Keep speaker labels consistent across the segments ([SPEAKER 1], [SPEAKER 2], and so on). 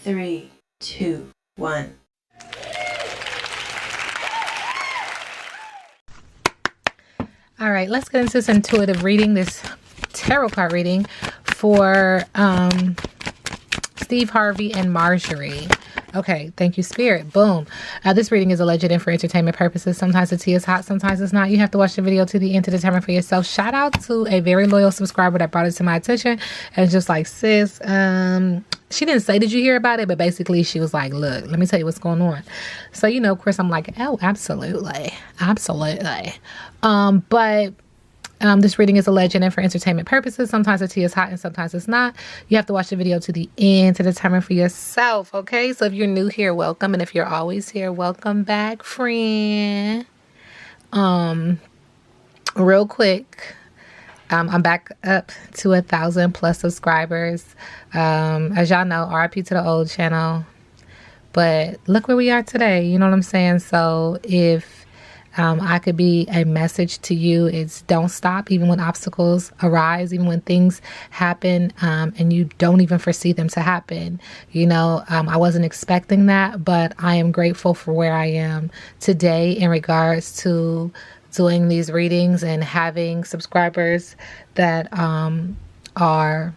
[SPEAKER 1] 3, 2, 1.
[SPEAKER 2] All right, let's get into this intuitive reading, this tarot card reading for Steve Harvey and Marjorie. Okay, thank you, Spirit. Boom. This reading is alleged and for entertainment purposes. Sometimes the tea is hot, sometimes it's not. You have to watch the video to the end to determine for yourself. Shout out to a very loyal subscriber that brought it to my attention. And just like, sis, she didn't say, did you hear about it? But basically she was like, look, let me tell you what's going on. So, you know, of course, I'm like, oh, absolutely. Absolutely. This reading is alleged and for entertainment purposes. Sometimes the tea is hot and sometimes it's not. You have to watch the video to the end to determine for yourself, okay? So if you're new here, welcome. And if you're always here, welcome back, friend. Real quick, I'm back up to 1,000+ subscribers. As y'all know, RIP to the old channel. But look where we are today, you know what I'm saying? So if I could be a message to you, it's don't stop even when obstacles arise, even when things happen and you don't even foresee them to happen. You know, I wasn't expecting that, but I am grateful for where I am today in regards to doing these readings and having subscribers that are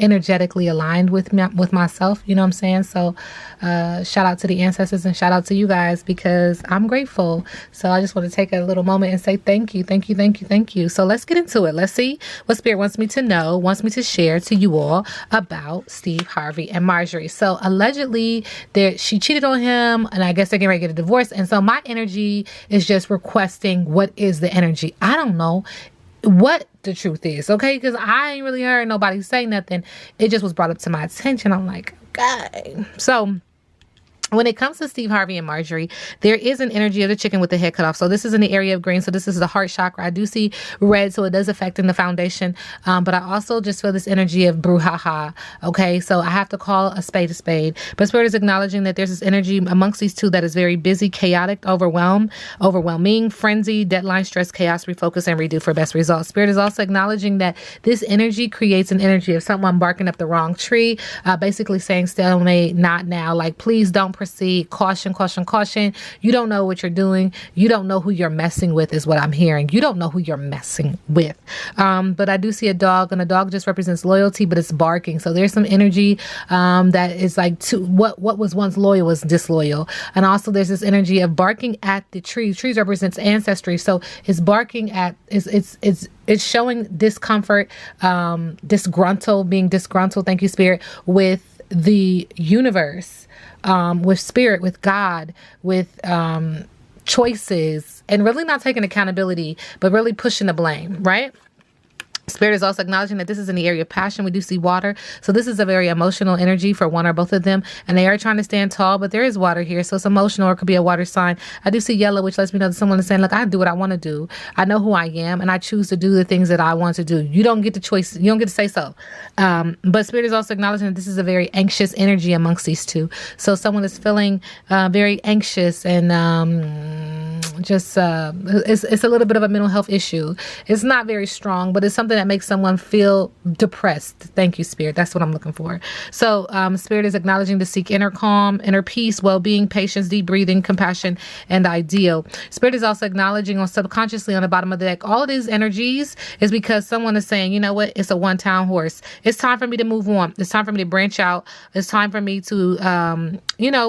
[SPEAKER 2] energetically aligned with me, with myself, you know what I'm saying? So shout out to the ancestors and shout out to you guys because I'm grateful. So I just want to take a little moment and say thank you, thank you, thank you, thank you. So let's get into it. Let's see what Spirit wants me to know, wants me to share to you all about Steve Harvey and Marjorie. So allegedly she cheated on him and I guess they're getting ready to get a divorce. And so my energy is just requesting what is the energy. I don't know what the truth is, okay? Because I ain't really heard nobody say nothing. It just was brought up to my attention. I'm like, okay. So when it comes to Steve Harvey and Marjorie, there is an energy of the chicken with the head cut off. So this is in the area of green. So this is the heart chakra. I do see red, so it does affect in the foundation. But I also just feel this energy of brouhaha. Okay, so I have to call a spade a spade. But Spirit is acknowledging that there's this energy amongst these two that is very busy, chaotic, overwhelming, frenzy, deadline, stress, chaos, refocus, and redo for best results. Spirit is also acknowledging that this energy creates an energy of someone barking up the wrong tree, basically saying stalemate, not now. Like, please don't proceed. Caution, caution, caution. You don't know what you're doing. You don't know who you're messing with is what I'm hearing. You don't know who you're messing with. But I do see a dog, and a dog just represents loyalty, but it's barking. So there's some energy that is like what was once loyal was disloyal. And also there's this energy of barking at the trees. Trees represents ancestry. So it's barking at it's showing discomfort, being disgruntled. Thank you, Spirit, with the universe. With Spirit, with God, with choices, and really not taking accountability, but really pushing the blame, right? Spirit is also acknowledging that this is in the area of passion. We do see water. So this is a very emotional energy for one or both of them. And they are trying to stand tall, but there is water here. So it's emotional, or it could be a water sign. I do see yellow, which lets me know that someone is saying, look, I do what I want to do. I know who I am, and I choose to do the things that I want to do. You don't get the choice. You don't get to say so. But Spirit is also acknowledging that this is a very anxious energy amongst these two. So someone is feeling very anxious and it's a little bit of a mental health issue. It's not very strong, but it's something that makes someone feel depressed. Thank you, Spirit. That's what I'm looking for. So Spirit is acknowledging to seek inner calm, inner peace, well-being, patience, deep breathing, compassion, and ideal. Spirit is also acknowledging subconsciously on the bottom of the deck, all of these energies is because someone is saying, you know what? It's a one-town horse. It's time for me to move on. It's time for me to branch out. It's time for me to,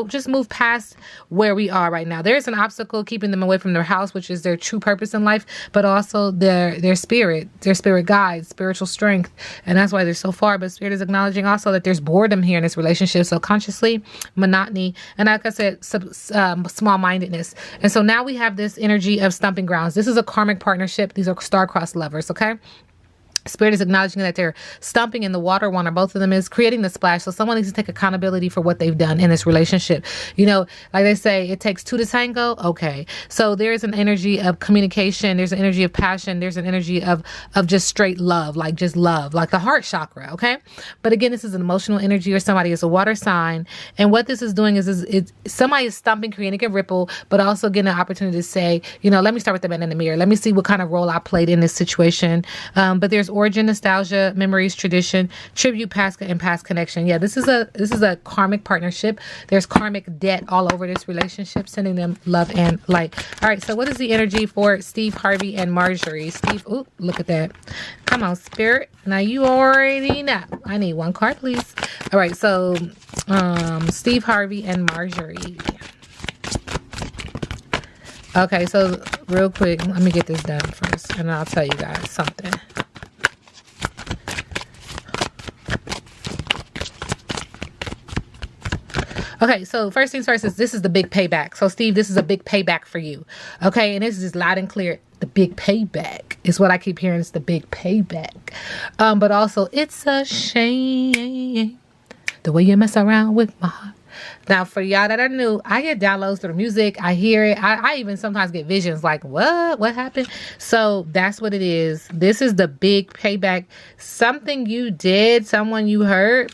[SPEAKER 2] just move past where we are right now. There's an obstacle keeping them away from their house, which is their true purpose in life, but also their spirit guides, spiritual strength. And that's why they're so far. But Spirit is acknowledging also that there's boredom here in this relationship. So consciously, monotony, and like I said, small-mindedness. And so now we have this energy of stumping grounds. This is a karmic partnership. These are star-crossed lovers, okay? Spirit is acknowledging that they're stumping in the water. One or both of them is creating the splash. So someone needs to take accountability for what they've done in this relationship. You know, like they say, it takes two to tango. Okay. So there's an energy of communication. There's an energy of passion. There's an energy of just straight love, like just love, like the heart chakra. Okay. But again, this is an emotional energy, or somebody is a water sign. And what this is doing is somebody is stumping, creating a ripple, but also getting an opportunity to say, let me start with the man in the mirror. Let me see what kind of role I played in this situation. But there's origin, nostalgia, memories, tradition, tribute, past and past connection. Yeah, this is a karmic partnership. There's karmic debt all over this relationship, sending them love and light. All right, so what is the energy for Steve Harvey and Marjorie? Steve, ooh, look at that. Come on, Spirit. Now you already know. I need one card, please. All right, so Steve Harvey and Marjorie. Okay, so real quick, let me get this done first, and I'll tell you guys something. Okay, so first things first is this is the big payback. So, Steve, this is a big payback for you. Okay, and this is just loud and clear. The big payback is what I keep hearing. It's the big payback. But also, it's a shame the way you mess around with my heart. Now, for y'all that are new, I get downloads through music. I hear it. I even sometimes get visions like, what happened? So that's what it is. This is the big payback. Something you did, someone you hurt.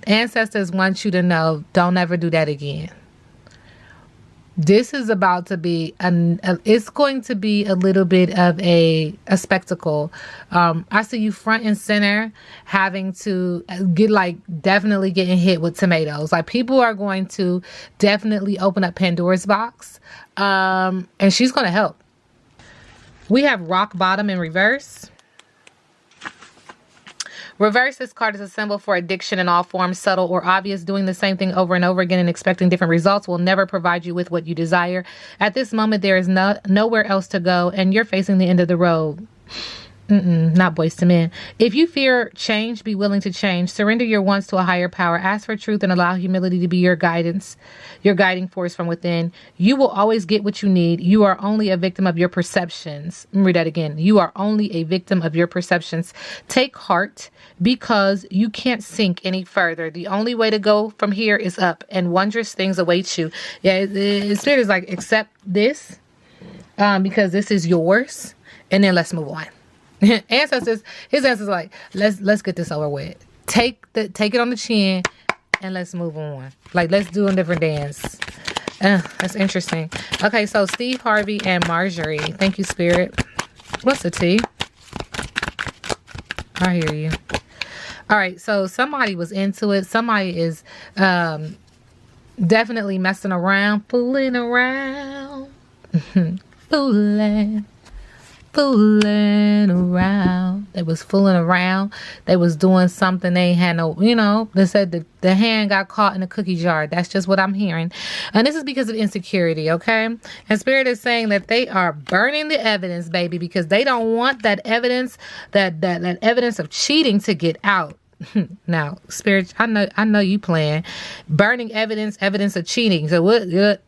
[SPEAKER 2] Ancestors want you to know, don't ever do that again. This is about to be, it's going to be a little bit of a spectacle. I see you front and center having to definitely getting hit with tomatoes. Like, people are going to definitely open up Pandora's box. And she's going to help. We have rock bottom in reverse. Reverse, this card is a symbol for addiction in all forms, subtle or obvious. Doing the same thing over and over again and expecting different results will never provide you with what you desire. At this moment, there is nowhere else to go, and you're facing the end of the road. Not Boyz II Men. If you fear change, be willing to change. Surrender your wants to a higher power. Ask for truth and allow humility to be your guidance, your guiding force from within. You will always get what you need. You are only a victim of your perceptions. Let me read that again. You are only a victim of your perceptions. Take heart, because you can't sink any further. The only way to go from here is up, and wondrous things await you. Yeah, the Spirit is like, accept this, because this is yours, and then let's move on. His ancestors like, let's get this over with. Take it on the chin and let's move on. Like, let's do a different dance. That's interesting. Okay, so Steve Harvey and Marjorie. Thank you, Spirit. What's the tea? I hear you. All right, so somebody was into it. Somebody is definitely messing around, fooling around. Fooling around. They was fooling around. They was doing something they ain't had no, they said the hand got caught in a cookie jar. That's just what I'm hearing. And this is because of insecurity, okay? And Spirit is saying that they are burning the evidence, baby, because they don't want that evidence, that evidence of cheating to get out. Now, Spirit, I know you playing. Burning evidence of cheating. So what?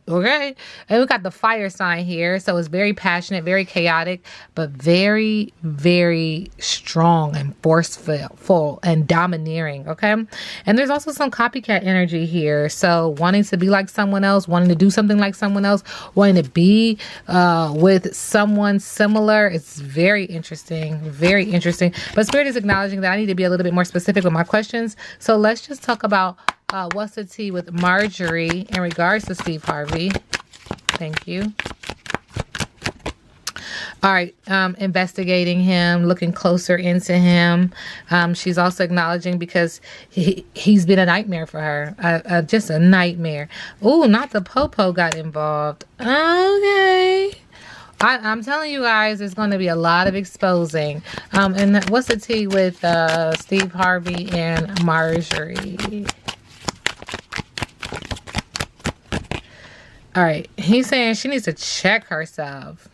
[SPEAKER 2] Okay, and we got the fire sign here, so it's very passionate, very chaotic, but very, very strong and forceful and domineering. Okay, and there's also some copycat energy here. So wanting to be like someone else, wanting to do something like someone else, wanting to be with someone similar. It's very interesting, very interesting. But Spirit is acknowledging that I need to be a little bit more specific with my questions. So let's just talk about what's the tea with Marjorie in regards to Steve Harvey. Thank you. All right, investigating him, looking closer into him. She's also acknowledging because he's been a nightmare for her, just a nightmare. Oh, not the popo got involved. Okay. I'm telling you guys, there's going to be a lot of exposing. And what's the tea with Steve Harvey and Marjorie? All right. He's saying she needs to check herself.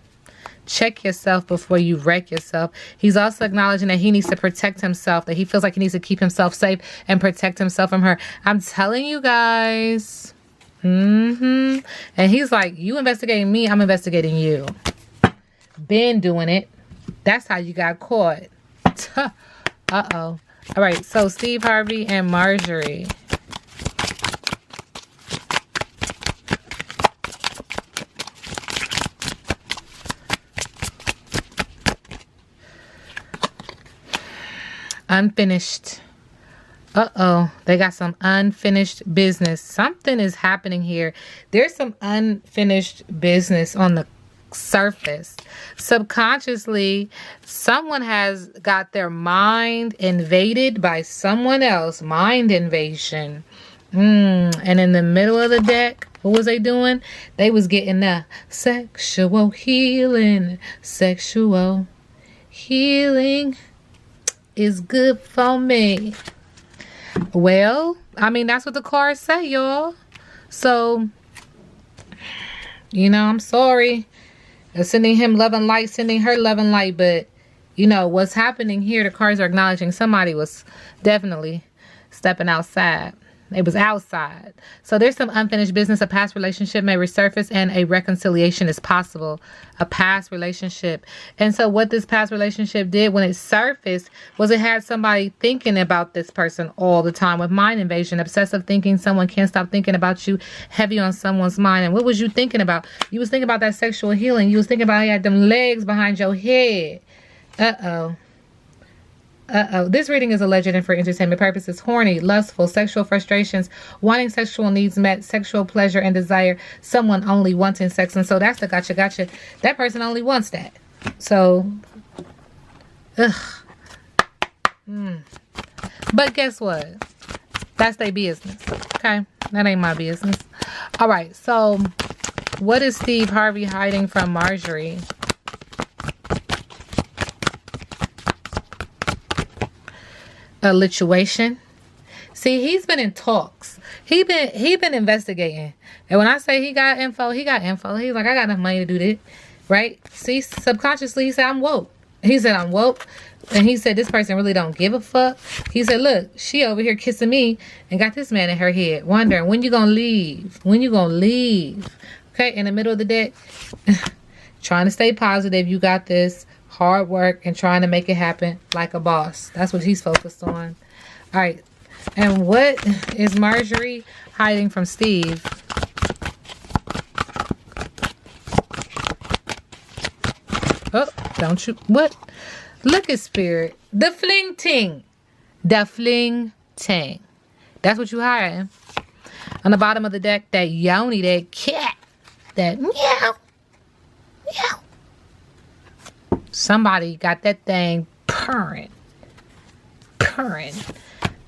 [SPEAKER 2] Check yourself before you wreck yourself. He's also acknowledging that he needs to protect himself, that he feels like he needs to keep himself safe and protect himself from her. I'm telling you guys. And he's like, you investigating me, I'm investigating you. Been doing it. That's how you got caught. Uh-oh. All right, so Steve Harvey and Marjorie. Unfinished. Uh-oh. They got some unfinished business. Something is happening here. There's some unfinished business on the surface. Subconsciously, someone has got their mind invaded by someone else. Mind invasion. And in the middle of the deck, what was they doing? They was getting the sexual healing. Sexual healing is good for me. Well, I mean, that's what the cards say, y'all. So, you know, I'm sorry. Sending him love and light, sending her love and light. But, you know, what's happening here, the cards are acknowledging somebody was definitely stepping outside. It was outside. So there's some unfinished business. A past relationship may resurface and a reconciliation is possible. A past relationship. And so what this past relationship did when it surfaced was it had somebody thinking about this person all the time with mind invasion, obsessive thinking. Someone can't stop thinking about you, heavy on someone's mind. And what was you thinking about? You was thinking about that sexual healing. You was thinking about how you had them legs behind your head. Uh-oh. This reading is alleged and for entertainment purposes. Horny, lustful, sexual frustrations, wanting sexual needs met, sexual pleasure and desire, someone only wanting sex. And so that's the gotcha. That person only wants that. So, But guess what? That's their business. Okay? That ain't my business. All right. So, what is Steve Harvey hiding from Marjorie? A lituation. See, he's been in talks. He been investigating. And when I say he got info, he got info. He's like, I got enough money to do this. Right? See, subconsciously he said, I'm woke. He said, I'm woke. And he said, this person really don't give a fuck. He said, look, she over here kissing me and got this man in her head, wondering, when you gonna leave? When you gonna leave? Okay, in the middle of the deck, trying to stay positive. You got this. Hard work and trying to make it happen like a boss. That's what he's focused on. All right. And what is Marjorie hiding from Steve? Oh, don't you? What? Look at Spirit. The fling ting. The fling ting. That's what you hiding. On the bottom of the deck, that yoni, that cat. That meow. Meow. Somebody got that thing purring.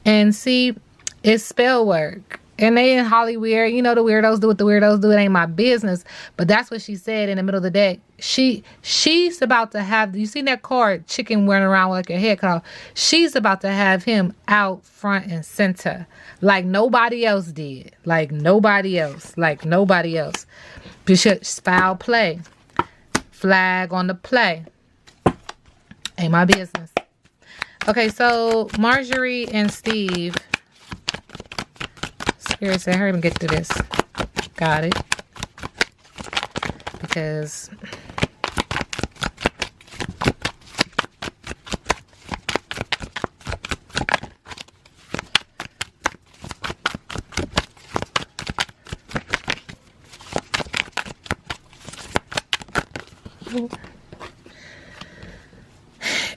[SPEAKER 2] And see, it's spell work. And they in Hollywood, you know, the weirdos do what the weirdos do. It ain't my business. But that's what she said in the middle of the deck. She's about to have, you seen that card, chicken wearing around with like a head cut off. She's about to have him out front and center. Like nobody else did. Like nobody else. Foul play. Flag on the play. Ain't my business. Okay, so Marjorie and Steve. Spirit said, hurry up and get through this. Got it. Because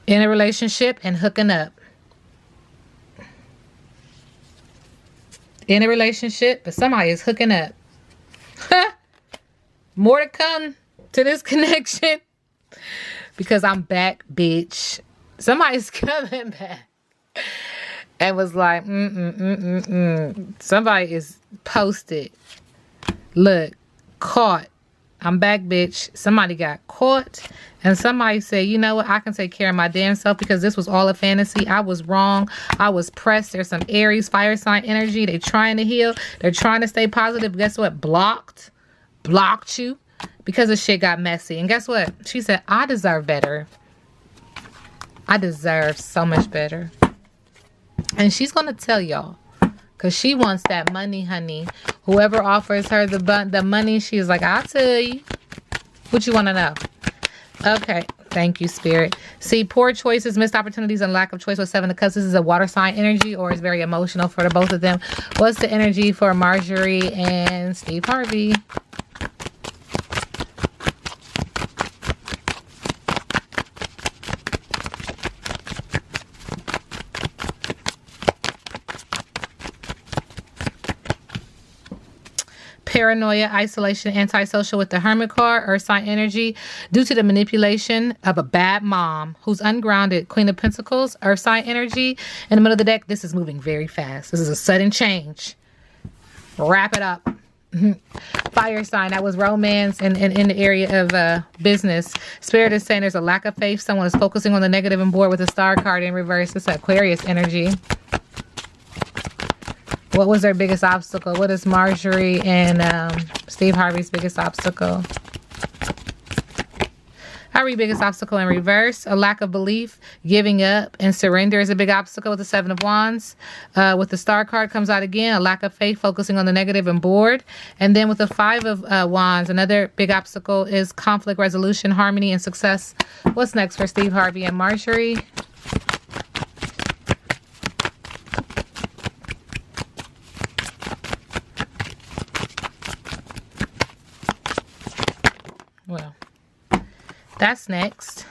[SPEAKER 2] in a relationship and hooking up. In a relationship, but somebody is hooking up. More to come to this connection. Because I'm back, bitch. Somebody's coming back. And was like, Somebody is posted. Look, caught. I'm back, bitch. Somebody got caught. And somebody said, you know what? I can take care of my damn self because this was all a fantasy. I was wrong. I was pressed. There's some Aries fire sign energy. They're trying to heal. They're trying to stay positive. Guess what? Blocked you because the shit got messy. And guess what? She said, I deserve better. I deserve so much better. And she's going to tell y'all. Because she wants that money, honey. Whoever offers her the money, she's like, I'll tell you. What you want to know? Okay. Thank you, Spirit. See, poor choices, missed opportunities, and lack of choice with 7 of Cups. This is a water sign energy or it's very emotional for the both of them. What's the energy for Marjorie and Steve Harvey? paranoia, isolation, antisocial with the Hermit card, Earth sign energy, due to the manipulation of a bad mom who's ungrounded, Queen of Pentacles, Earth sign energy. In the middle of the deck, this is moving very fast. This is a sudden change. Wrap it up. Fire sign, that was romance and in the area of business. Spirit is saying there's a lack of faith. Someone is focusing on the negative and bored with a star card in reverse. It's Aquarius energy. What was their biggest obstacle? What is Marjorie and Steve Harvey's biggest obstacle? Harvey's biggest obstacle in reverse, a lack of belief, giving up, and surrender is a big obstacle with the Seven of Wands. With the Star card comes out again, a lack of faith, focusing on the negative and bored. And then with the Five of Wands, another big obstacle is conflict resolution, harmony, and success. What's next for Steve Harvey and Marjorie? Well, that's next.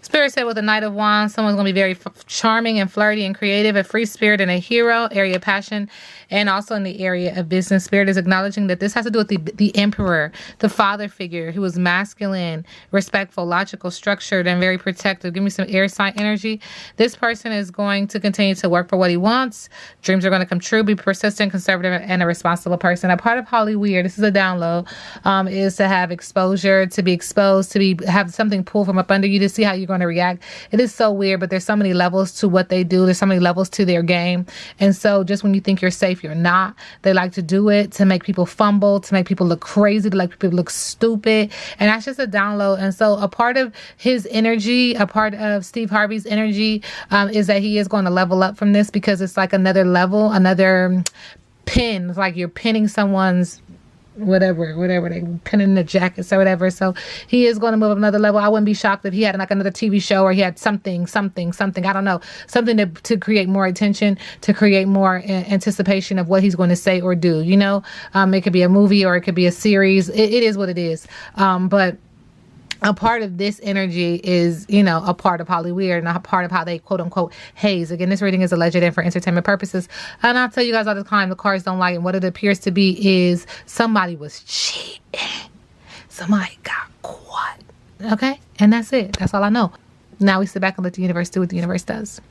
[SPEAKER 2] Spirit said with the Knight of Wands, someone's going to be very charming and flirty and creative, a free spirit and a hero, area of passion, and also in the area of business. Spirit is acknowledging that this has to do with the emperor, the father figure who is masculine, respectful, logical, structured, and very protective. Give me some air sign energy. This person is going to continue to work for what he wants. Dreams are going to come true. Be persistent, conservative, and a responsible person. A part of Hollyweird, this is a download, is to have exposure, to be exposed, have something pull from up under you to see how you're going to react. It is so weird, but there's so many levels to what they do. There's so many levels to their game. And so just when you think you're safe, you're not. They like to do it to make people fumble, to make people look crazy, to make people look stupid. And that's just a download. And so a part of his energy, a part of Steve Harvey's energy, is that he is going to level up from this, because it's like another level, another pin. It's like you're pinning someone's whatever they pin in the jackets or whatever. So he is going to move up another level. I wouldn't be shocked if he had like another TV show, or he had something, I don't know, something to create more attention, to create more anticipation of what he's going to say or do. You know, it could be a movie or it could be a series. It is what it is. But a part of this energy is, you know, a part of Hollyweird and a part of how they quote unquote haze. Again, this reading is alleged and for entertainment purposes. And I'll tell you guys all the time, the cards don't lie. And what it appears to be is somebody was cheating. Somebody got caught. Okay? And that's it. That's all I know. Now we sit back and let the universe do what the universe does.